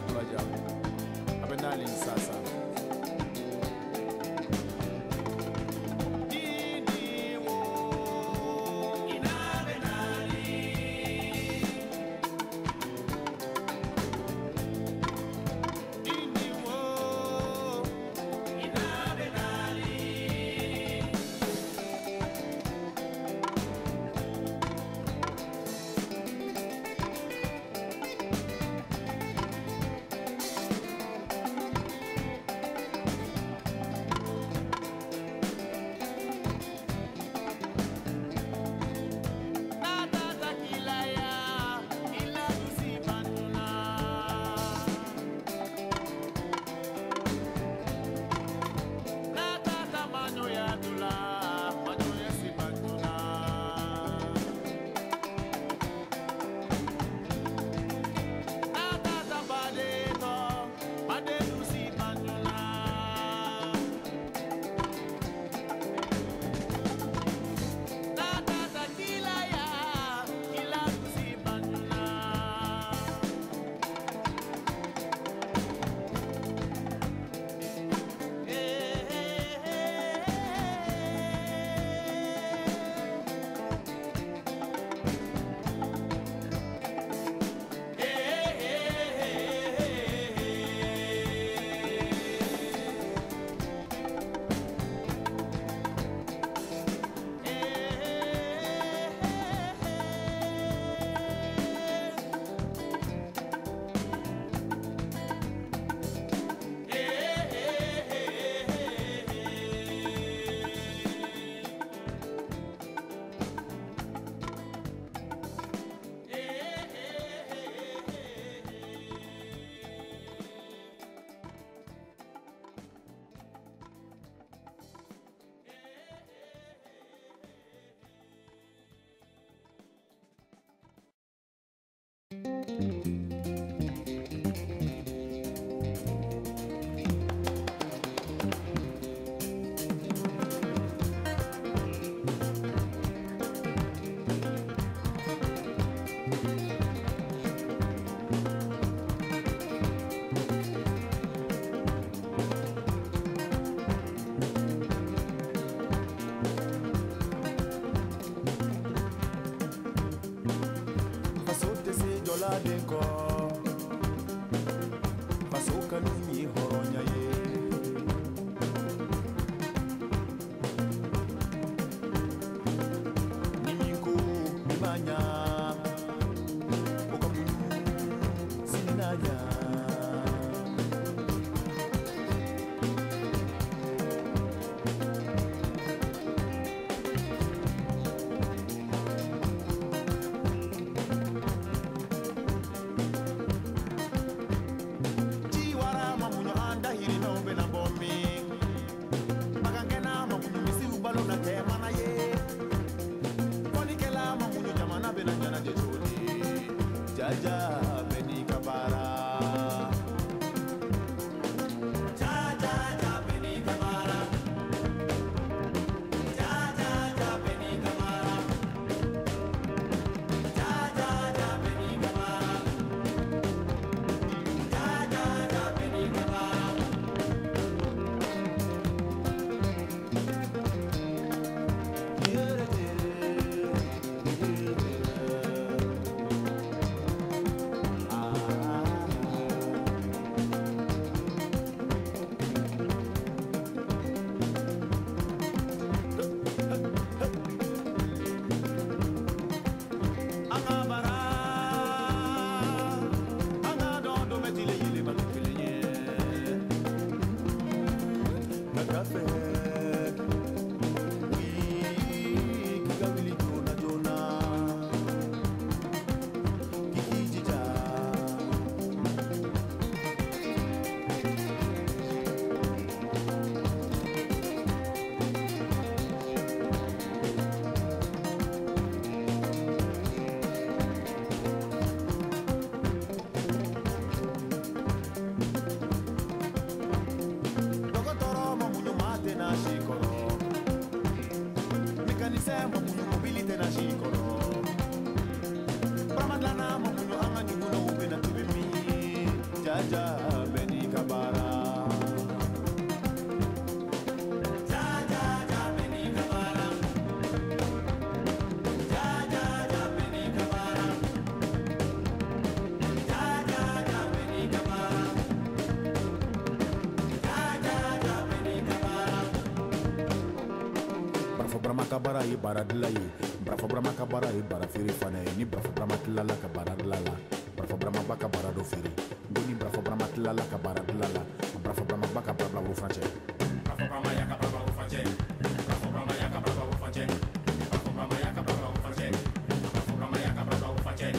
Tulaja abenali sasa denko Pasuka numi horonya ye Niminku mibanya Okamu sinanya Jaja beni kabara Jaja beni kabara Jaja beni kabara Jaja beni kabara Jaja beni kabara Jaja Beni Kabara. Brama kabara ye bara dila ye brafa brama kabara ye bara firi fana ye ni brafa brama tilala ka bara dila la brafa brama ba ka bara do firi ni brafa brama tilala ka bara dila la brafa brama ba ka bara wo franche brafa brama ya ka bara wo franche brafa brama ya ka bara wo franche brafa brama ya ka bara wo franche brafa brama ya ka bara wo franche.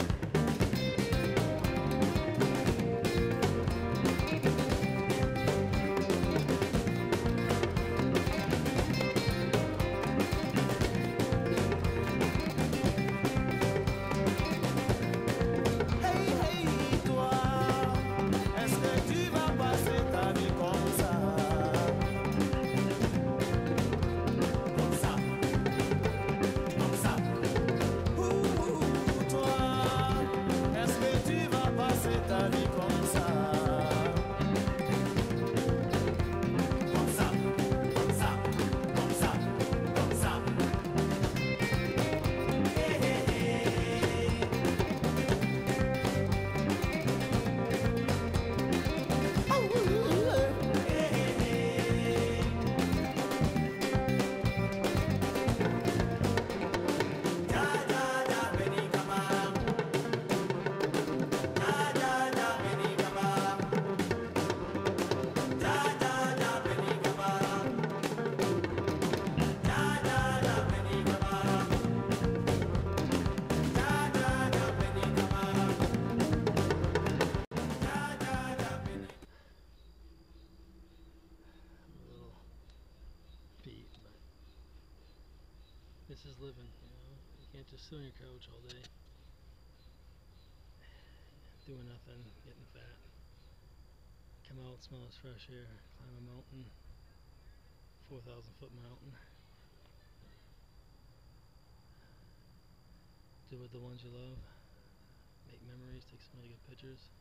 This is living, you know. You can't just sit on your couch all day doing nothing, getting fat. Come out, smell this fresh air, climb a mountain, 4,000-foot mountain. Do with the ones you love, make memories, take some really good pictures.